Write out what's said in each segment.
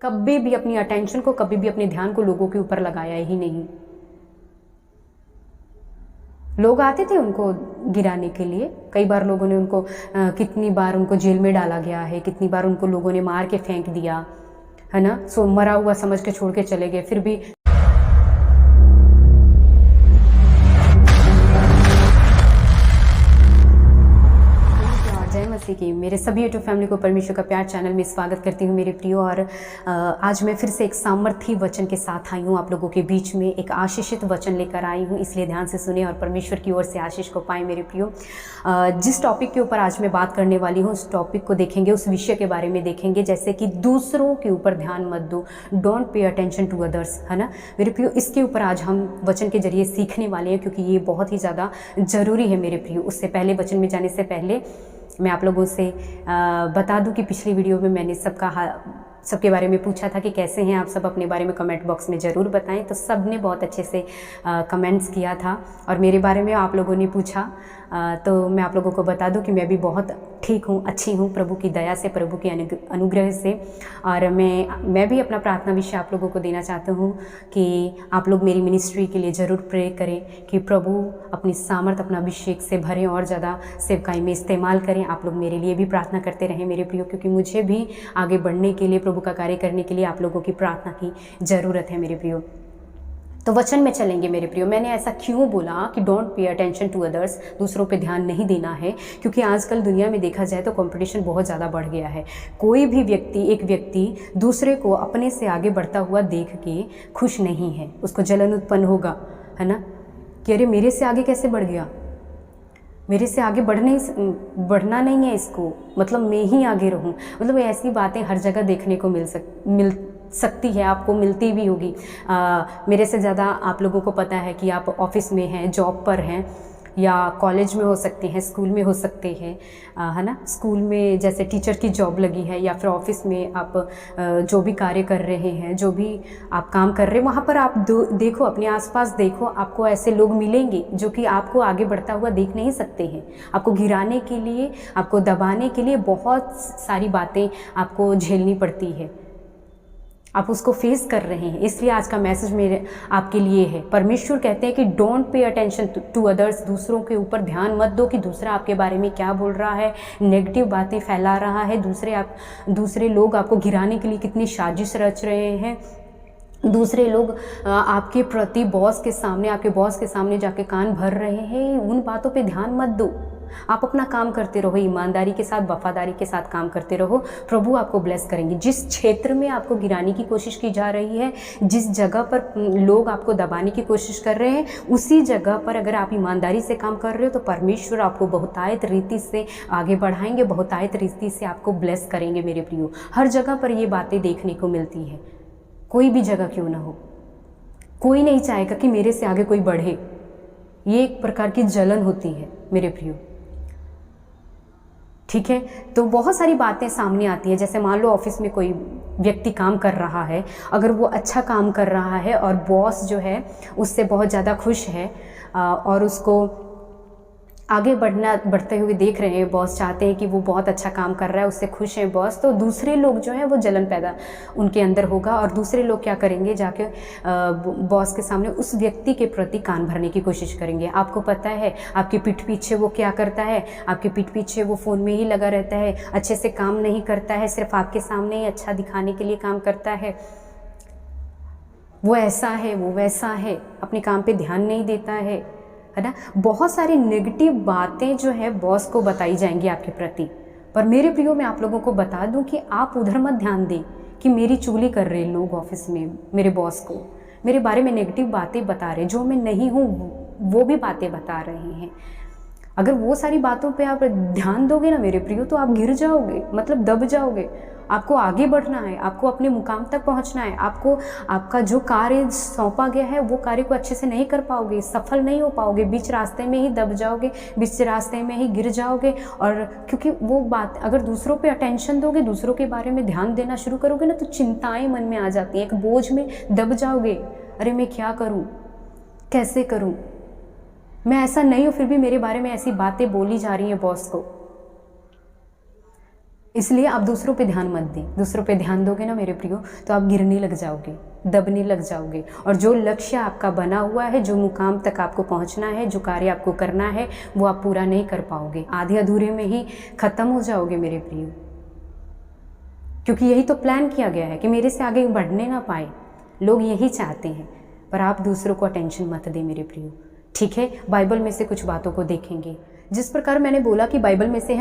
कभी भी अपनी अटेंशन को, कभी भी अपने ध्यान को लोगों के ऊपर लगाया ही नहीं। लोग आते थे उनको गिराने के लिए, कई बार लोगों ने उनको कितनी बार उनको जेल में डाला गया है, कितनी बार उनको लोगों ने मार के फेंक दिया है ना, सो मरा हुआ समझ के छोड़ के चले गए, फिर भी कि मेरे सभी यूट्यूब फैमिली को परमेश्वर का प्यार चैनल में स्वागत करती हूँ मेरे प्रियो। और आज मैं फिर से एक सामर्थी वचन के साथ आई हूँ आप लोगों के बीच में, एक आशीषित वचन लेकर आई हूँ, इसलिए ध्यान से सुने और परमेश्वर की ओर से आशीष को पाएं मेरे प्रियो। जिस टॉपिक के ऊपर आज मैं बात करने वाली हूँ, उस टॉपिक को देखेंगे, उस विषय के बारे में देखेंगे, जैसे कि दूसरों के ऊपर ध्यान मत दो, don't pay attention to others, है ना मेरे प्रियो। इसके ऊपर आज हम वचन के जरिए सीखने वाले हैं, क्योंकि ये बहुत ही ज़्यादा ज़रूरी है मेरे प्रियो। उससे पहले, वचन में जाने से पहले मैं आप लोगों से बता दूं कि पिछली वीडियो में मैंने सबके बारे में पूछा था कि कैसे हैं आप सब, अपने बारे में कमेंट बॉक्स में ज़रूर बताएं। तो सब ने बहुत अच्छे से कमेंट्स किया था और मेरे बारे में आप लोगों ने पूछा, तो मैं आप लोगों को बता दूं कि मैं भी बहुत ठीक हूँ, अच्छी हूँ, प्रभु की दया से, प्रभु के अनुग्रह से। और मैं भी अपना प्रार्थना विषय आप लोगों को देना चाहता हूँ कि आप लोग मेरी मिनिस्ट्री के लिए ज़रूर प्रे करें कि प्रभु अपनी सामर्थ, अपना अभिषेक से भरें और ज़्यादा सेवकाई में इस्तेमाल करें। आप लोग मेरे लिए भी प्रार्थना करते रहें मेरे प्रियो, क्योंकि मुझे भी आगे बढ़ने के लिए, प्रभु का कार्य करने के लिए आप लोगों की प्रार्थना की ज़रूरत है मेरे प्रियो। तो वचन में चलेंगे मेरे प्रियो। मैंने ऐसा क्यों बोला कि don't pay attention to others, दूसरों पे ध्यान नहीं देना है, क्योंकि आजकल दुनिया में देखा जाए तो कंपटीशन बहुत ज़्यादा बढ़ गया है। कोई भी एक व्यक्ति दूसरे को अपने से आगे बढ़ता हुआ देख के खुश नहीं है, उसको जलन उत्पन्न होगा, है ना, कि अरे मेरे से आगे कैसे बढ़ गया, मेरे से आगे बढ़ना नहीं है इसको, मतलब मैं ही आगे रहूं। मतलब ऐसी बातें हर जगह देखने को मिल सकती है, आपको मिलती भी होगी। मेरे से ज़्यादा आप लोगों को पता है कि आप ऑफिस में हैं, जॉब पर हैं, या कॉलेज में हो सकते हैं, स्कूल में हो सकते हैं, है ना। स्कूल में जैसे टीचर की जॉब लगी है, या फिर ऑफिस में आप जो भी कार्य कर रहे हैं, जो भी आप काम कर रहे हैं, वहाँ पर आप देखो, अपने आसपास देखो, आपको ऐसे लोग मिलेंगे जो कि आपको आगे बढ़ता हुआ देख नहीं सकते हैं। आपको गिराने के लिए, आपको दबाने के लिए बहुत सारी बातें आपको झेलनी पड़ती है, आप उसको फेस कर रहे हैं। इसलिए आज का मैसेज मेरे आपके लिए है। परमेश्वर कहते हैं कि don't pay attention to others, दूसरों के ऊपर ध्यान मत दो कि दूसरा आपके बारे में क्या बोल रहा है, नेगेटिव बातें फैला रहा है, दूसरे लोग आपको गिराने के लिए कितनी साजिश रच रहे हैं, दूसरे लोग आपके प्रति आपके बॉस के सामने जाके कान भर रहे हैं। उन बातों पे ध्यान मत दो, आप अपना काम करते रहो, ईमानदारी के साथ, वफादारी के साथ काम करते रहो, प्रभु आपको ब्लेस करेंगे। जिस क्षेत्र में आपको गिराने की कोशिश की जा रही है, जिस जगह पर लोग आपको दबाने की कोशिश कर रहे हैं, उसी जगह पर अगर आप ईमानदारी से काम कर रहे हो तो परमेश्वर आपको बहुतायत रीति से आगे बढ़ाएंगे, बहुतायत रीति से आपको ब्लेस करेंगे मेरे प्रियो। हर जगह पर ये बातें देखने को मिलती है, कोई भी जगह क्यों ना हो। कोई नहीं चाहेगा कि मेरे से आगे कोई बढ़े, ये एक प्रकार की जलन होती है मेरे प्रियो, ठीक है। तो बहुत सारी बातें सामने आती है, जैसे मान लो ऑफिस में कोई व्यक्ति काम कर रहा है, अगर वो अच्छा काम कर रहा है और बॉस जो है उससे बहुत ज़्यादा खुश है और उसको आगे बढ़ते हुए देख रहे हैं, बॉस चाहते हैं कि वो बहुत अच्छा काम कर रहा है, उससे खुश हैं बॉस, तो दूसरे लोग जो हैं वो जलन पैदा उनके अंदर होगा और दूसरे लोग क्या करेंगे, जाके बॉस के सामने उस व्यक्ति के प्रति कान भरने की कोशिश करेंगे। आपको पता है आपकी पीठ पीछे वो क्या करता है, आपके पीठ पीछे वो फ़ोन में ही लगा रहता है, अच्छे से काम नहीं करता है, सिर्फ आपके सामने ही अच्छा दिखाने के लिए काम करता है, वो ऐसा है, वो वैसा है, अपने काम पे ध्यान नहीं देता है ना। बहुत सारी नेगेटिव बातें जो है बॉस को बताई जाएंगी आपके प्रति। पर मेरे प्रियो, मैं आप लोगों को बता दूं कि आप उधर मत ध्यान दें कि मेरी चुगली कर रहे लोग ऑफिस में, मेरे बॉस को मेरे बारे में नेगेटिव बातें बता रहे, जो मैं नहीं हूँ वो भी बातें बता रहे हैं। अगर वो सारी बातों पे आप ध्यान दोगे ना मेरे प्रियो, तो आप गिर जाओगे, मतलब दब जाओगे। आपको आगे बढ़ना है, आपको अपने मुकाम तक पहुंचना है, आपको आपका जो कार्य सौंपा गया है वो कार्य को अच्छे से नहीं कर पाओगे, सफल नहीं हो पाओगे, बीच रास्ते में ही दब जाओगे, बीच रास्ते में ही गिर जाओगे। और क्योंकि वो बात, अगर दूसरों पे अटेंशन दोगे, दूसरों के बारे में ध्यान देना शुरू करोगे ना, तो चिंताएं मन में आ जाती हैं, एक बोझ में दब जाओगे। अरे मैं क्या करूँ, कैसे करूँ, मैं ऐसा नहीं हूँ, फिर भी मेरे बारे में ऐसी बातें बोली जा रही हैं बॉस को। इसलिए आप दूसरों पे ध्यान मत दें। दूसरों पे ध्यान दोगे ना मेरे प्रियो, तो आप गिरने लग जाओगे, दबने लग जाओगे, और जो लक्ष्य आपका बना हुआ है, जो मुकाम तक आपको पहुंचना है, जो कार्य आपको करना है, वो आप पूरा नहीं कर पाओगे, आधे अधूरे में ही ख़त्म हो जाओगे मेरे प्रियो। क्योंकि यही तो प्लान किया गया है कि मेरे से आगे बढ़ने ना पाए, लोग यही चाहते हैं। पर आप दूसरों को अटेंशन मत दें मेरे प्रियो, ठीक है। बाइबल में से कुछ बातों को देखेंगे। जिस प्रकार मैंने बोला कि बाइबल में से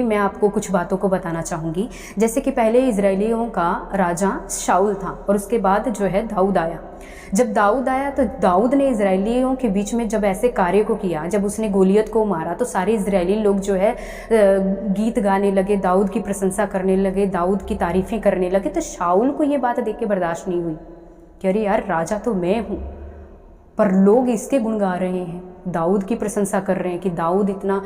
मैं आपको कुछ बातों को बताना चाहूँगी। जैसे कि पहले इजरायलियों का राजा शाऊल था, और उसके बाद जो है दाऊद आया। जब दाऊद आया तो दाऊद ने इजरायलियों के बीच में जब ऐसे कार्य को किया, जब उसने गोलियत को मारा, तो सारे इजरायली लोग जो है गीत गाने लगे, दाऊद की प्रशंसा करने लगे, दाऊद की तारीफ़ें करने लगे। तो शाऊल को ये बात देख के बर्दाश्त नहीं हुई कि अरे यार, राजा तो मैं हूँ, पर लोग इसके गुण गा रहे हैं, दाऊद की प्रशंसा कर रहे हैं कि दाऊद इतना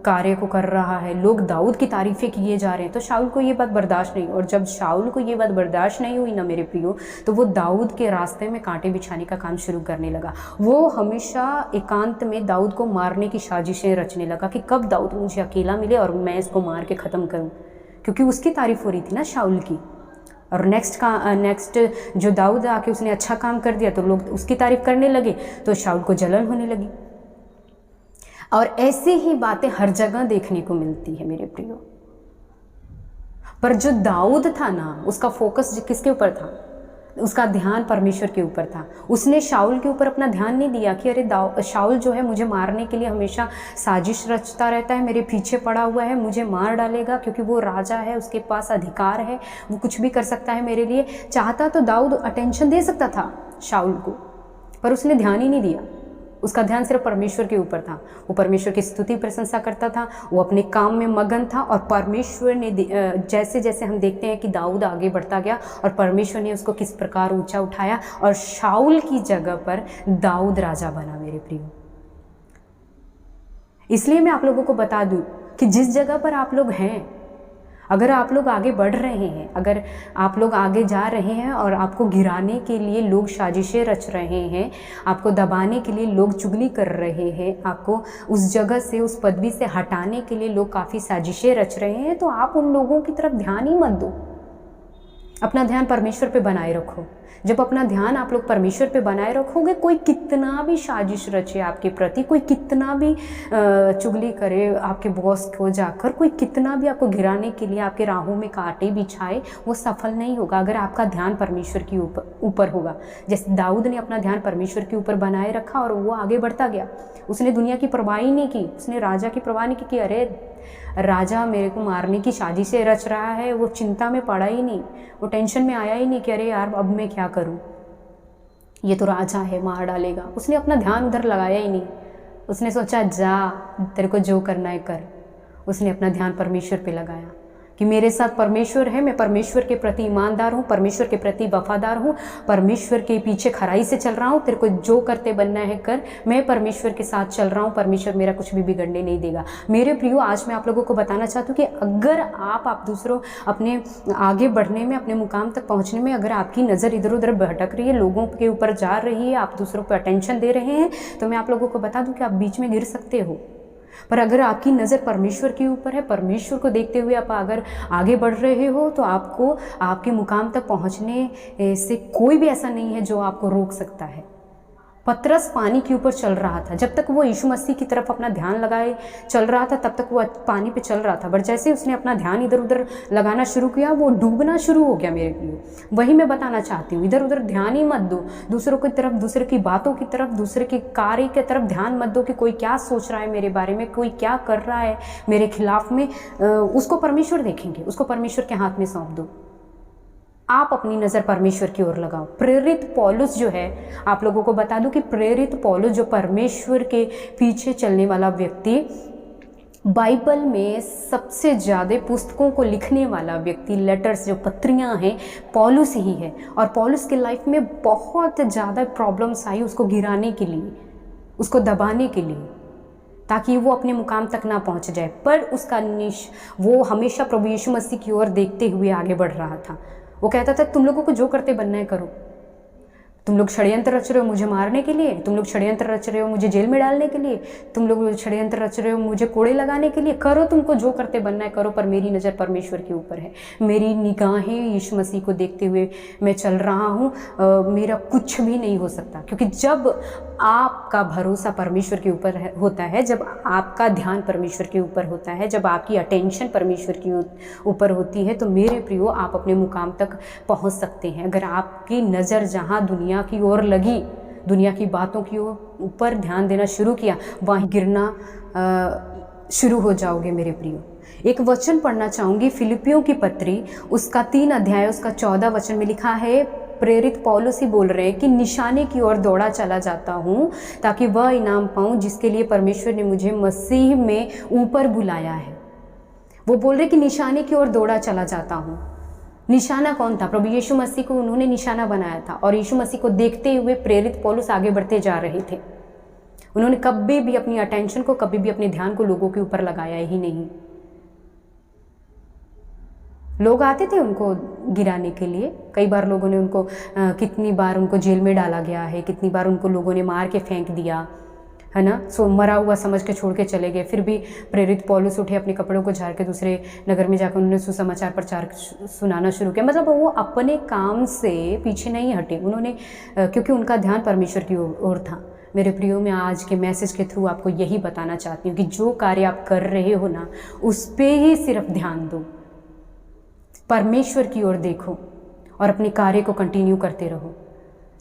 कार्य को कर रहा है, लोग दाऊद की तारीफ़ें किए जा रहे हैं। तो शाऊल को ये बात बर्दाश्त नहीं, और जब शाऊल को ये बात बर्दाश्त नहीं हुई ना मेरे प्रियो, तो वो दाऊद के रास्ते में कांटे बिछाने का काम शुरू करने लगा। वो हमेशा एकांत में दाऊद को मारने की साजिशें रचने लगा कि कब दाऊद मुझे अकेला मिले और मैं इसको मार के ख़त्म करूँ, क्योंकि उसकी तारीफ़ हो रही थी ना शाऊल की। और नेक्स्ट जो दाऊद आके उसने अच्छा काम कर दिया तो लोग उसकी तारीफ करने लगे, तो शाऊल को जलन होने लगी। और ऐसे ही बातें हर जगह देखने को मिलती है मेरे प्रियो। पर जो दाऊद था ना, उसका फोकस किसके ऊपर था? उसका ध्यान परमेश्वर के ऊपर था। उसने शाऊल के ऊपर अपना ध्यान नहीं दिया कि अरे शाऊल जो है मुझे मारने के लिए हमेशा साजिश रचता रहता है, मेरे पीछे पड़ा हुआ है, मुझे मार डालेगा, क्योंकि वो राजा है, उसके पास अधिकार है, वो कुछ भी कर सकता है मेरे लिए। चाहता तो दाऊद अटेंशन दे सकता था शाऊल को, पर उसने ध्यान ही नहीं दिया। उसका ध्यान सिर्फ परमेश्वर के ऊपर था। वो परमेश्वर की स्तुति प्रशंसा करता था, वो अपने काम में मगन था, और परमेश्वर ने जैसे जैसे हम देखते हैं कि दाऊद आगे बढ़ता गया और परमेश्वर ने उसको किस प्रकार ऊंचा उठाया, और शाऊल की जगह पर दाऊद राजा बना मेरे प्रियो। इसलिए मैं आप लोगों को बता दूं कि जिस जगह पर आप लोग हैं, अगर आप लोग आगे बढ़ रहे हैं, अगर आप लोग आगे जा रहे हैं और आपको गिराने के लिए लोग साजिशें रच रहे हैं, आपको दबाने के लिए लोग चुगली कर रहे हैं, आपको उस जगह से, उस पदवी से हटाने के लिए लोग काफ़ी साजिशें रच रहे हैं, तो आप उन लोगों की तरफ ध्यान ही मत दो। अपना ध्यान परमेश्वर पे बनाए रखो। जब अपना ध्यान आप लोग परमेश्वर पे बनाए रखोगे, कोई कितना भी साजिश रचे आपके प्रति, कोई कितना भी चुगली करे आपके बॉस को जाकर, कोई कितना भी आपको गिराने के लिए आपके राहों में कांटे बिछाए, वो सफल नहीं होगा अगर आपका ध्यान परमेश्वर के ऊपर होगा। जैसे दाऊद ने अपना ध्यान परमेश्वर के ऊपर बनाए रखा और वो आगे बढ़ता गया। उसने दुनिया की परवाह ही नहीं की, उसने राजा की परवाह नहीं की कि अरे राजा मेरे को मारने की साजिशें रच रहा है। वो चिंता में पड़ा ही नहीं, वो टेंशन में आया ही नहीं कि अरे यार अब मैं क्या करूं, ये तो राजा है, मार डालेगा। उसने अपना ध्यान उधर लगाया ही नहीं। उसने सोचा जा, तेरे को जो करना है कर। उसने अपना ध्यान परमेश्वर पे लगाया कि मेरे साथ परमेश्वर है, मैं परमेश्वर के प्रति ईमानदार हूँ, परमेश्वर के प्रति वफादार हूँ, परमेश्वर के पीछे खराई से चल रहा हूँ। तेरे को जो करते बनना है कर, मैं परमेश्वर के साथ चल रहा हूँ, परमेश्वर मेरा कुछ भी बिगड़ने नहीं देगा। मेरे प्रियो, आज मैं आप लोगों को बताना चाहती हूँ कि अगर आप दूसरों अपने आगे बढ़ने में, अपने मुकाम तक पहुँचने में, अगर आपकी नज़र इधर उधर भटक रही है, लोगों के ऊपर जा रही है, आप दूसरों पर अटेंशन दे रहे हैं, तो मैं आप लोगों को बता दूँ कि आप बीच में गिर सकते हो। पर अगर आपकी नज़र परमेश्वर के ऊपर है, परमेश्वर को देखते हुए आप अगर आगे बढ़ रहे हो, तो आपको आपके मुकाम तक पहुंचने से कोई भी ऐसा नहीं है जो आपको रोक सकता है। पतरस पानी के ऊपर चल रहा था। जब तक वो यीशु मसीह की तरफ अपना ध्यान लगाए चल रहा था, तब तक वो पानी पे चल रहा था। बट जैसे उसने अपना ध्यान इधर उधर लगाना शुरू किया, वो डूबना शुरू हो गया मेरे लिए। वही मैं बताना चाहती हूँ, इधर उधर ध्यान ही मत दो, दूसरों की तरफ, दूसरे की बातों की तरफ, दूसरे के कार्य की तरफ ध्यान मत दो कि कोई क्या सोच रहा है मेरे बारे में, कोई क्या कर रहा है मेरे खिलाफ में। उसको परमेश्वर देखेंगे, उसको परमेश्वर के हाथ में सौंप दो। आप अपनी नज़र परमेश्वर की ओर लगाओ। प्रेरित पौलुस जो है, आप लोगों को बता दूं कि प्रेरित पौलुस जो परमेश्वर के पीछे चलने वाला व्यक्ति, बाइबल में सबसे ज़्यादा पुस्तकों को लिखने वाला व्यक्ति, लेटर्स जो पत्रियां हैं, पौलुस ही है। और पौलुस के लाइफ में बहुत ज़्यादा प्रॉब्लम्स आई उसको गिराने के लिए, उसको दबाने के लिए, ताकि वो अपने मुकाम तक ना पहुंच जाए। पर उसका वो हमेशा प्रभु यीशु मसीह की ओर देखते हुए आगे बढ़ रहा था। वो कहता था तुम लोगों को जो करते बनना है करो, तुम लोग षड्यंत्र रच रहे हो मुझे मारने के लिए, तुम लोग षड्यंत्र रच रहे हो मुझे जेल में डालने के लिए, तुम लोग षड्यंत्र रच रहे हो मुझे कोड़े लगाने के लिए। करो, तुमको जो करते बनना है करो, पर मेरी नज़र परमेश्वर के ऊपर है। मेरी निगाहें यीशु मसीह को देखते हुए मैं चल रहा हूँ। मेरा कुछ भी नहीं हो सकता, क्योंकि जब आपका भरोसा परमेश्वर के ऊपर होता है, जब आपका ध्यान परमेश्वर के ऊपर होता है, जब आपकी अटेंशन परमेश्वर के ऊपर होती है, तो मेरे प्रियो आप अपने मुकाम तक पहुँच सकते हैं। अगर आपकी नज़र जहाँ दुनिया की ओर लगी, दुनिया की बातों की ऊपर ध्यान देना शुरू किया, वहीं गिरना शुरू हो जाओगे मेरे प्रियो। एक वचन पढ़ना चाहूँगी, फिलिपियों की पत्री उसका 3 अध्याय उसका 14 वचन में लिखा है, प्रेरित पौलुस ही बोल रहे हैं कि निशाने की ओर दौड़ा चला जाता हूँ ताकि वह इनाम पाऊँ जिसके लिए परमेश्वर ने मुझे मसीह में ऊपर बुलाया है। वो बोल रहे कि निशाने की ओर दौड़ा चला जाता हूँ। निशाना कौन था? प्रभु यीशु मसीह को उन्होंने निशाना बनाया था, और यीशु मसीह को देखते हुए प्रेरित पौलुस आगे बढ़ते जा रहे थे। उन्होंने कभी भी अपनी अटेंशन को, कभी भी अपने ध्यान को लोगों के ऊपर लगाया ही नहीं। लोग आते थे उनको गिराने के लिए, कई बार लोगों ने उनको कितनी बार उनको जेल में डाला गया है, कितनी बार उनको लोगों ने मार के फेंक दिया है ना, सो मरा हुआ समझ के छोड़ के चले गए। फिर भी प्रेरित पौलुस उठे, अपने कपड़ों को झाड़ के दूसरे नगर में जाकर उन्होंने सुसमाचार प्रचार सुनाना शुरू किया। मतलब वो अपने काम से पीछे नहीं हटे उन्होंने, क्योंकि उनका ध्यान परमेश्वर की ओर था। मेरे प्रियो, मैं आज के मैसेज के थ्रू आपको यही बताना चाहती हूँ कि जो कार्य आप कर रहे हो ना, उस पर ही सिर्फ ध्यान दो, परमेश्वर की ओर देखो और अपने कार्य को कंटिन्यू करते रहो।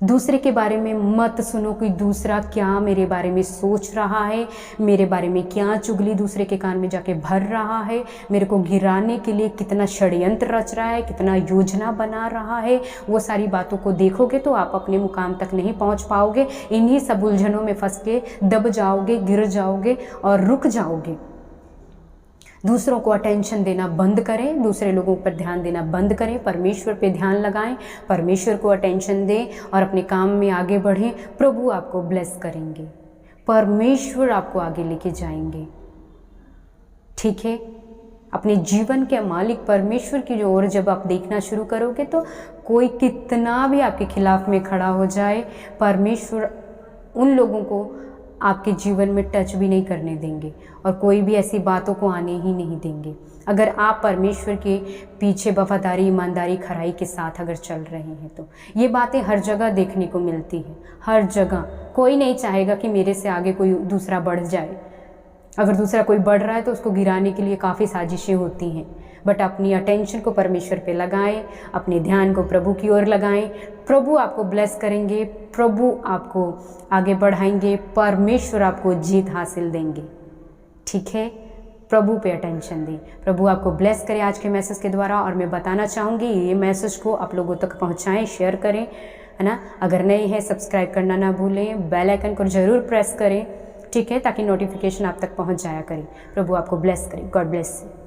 दूसरे के बारे में मत सुनो कि दूसरा क्या मेरे बारे में सोच रहा है, मेरे बारे में क्या चुगली दूसरे के कान में जाके भर रहा है, मेरे को गिराने के लिए कितना षड्यंत्र रच रहा है, कितना योजना बना रहा है। वो सारी बातों को देखोगे तो आप अपने मुकाम तक नहीं पहुंच पाओगे। इन्हीं सब उलझनों में फंस के दब जाओगे, गिर जाओगे और रुक जाओगे। दूसरों को अटेंशन देना बंद करें, दूसरे लोगों पर ध्यान देना बंद करें, परमेश्वर पे ध्यान लगाएं, परमेश्वर को अटेंशन दें और अपने काम में आगे बढ़ें। प्रभु आपको ब्लेस करेंगे, परमेश्वर आपको आगे लेके जाएंगे। ठीक है, अपने जीवन के मालिक परमेश्वर की ओर जब आप देखना शुरू करोगे तो कोई कितना भी आपके खिलाफ में खड़ा हो जाए, परमेश्वर उन लोगों को आपके जीवन में टच भी नहीं करने देंगे और कोई भी ऐसी बातों को आने ही नहीं देंगे। अगर आप परमेश्वर के पीछे वफादारी, ईमानदारी, खराई के साथ अगर चल रहे हैं तो ये बातें हर जगह देखने को मिलती है। हर जगह कोई नहीं चाहेगा कि मेरे से आगे कोई दूसरा बढ़ जाए। अगर दूसरा कोई बढ़ रहा है तो उसको गिराने के लिए काफ़ी साजिशें होती हैं। बट अपनी अटेंशन को परमेश्वर पे लगाएं, अपने ध्यान को प्रभु की ओर लगाएं। प्रभु आपको ब्लेस करेंगे, प्रभु आपको आगे बढ़ाएंगे, परमेश्वर आपको जीत हासिल देंगे। ठीक है, प्रभु पे अटेंशन दें। प्रभु आपको ब्लेस करे आज के मैसेज के द्वारा। और मैं बताना चाहूँगी ये मैसेज को आप लोगों तक पहुँचाएँ, शेयर करें, है ना। अगर नए हैं सब्सक्राइब करना ना भूलें, बेल आइकन को ज़रूर प्रेस करें, ठीक है, ताकि नोटिफिकेशन आप तक पहुँच जाया करे। प्रभु आपको ब्लेस करे। God bless you.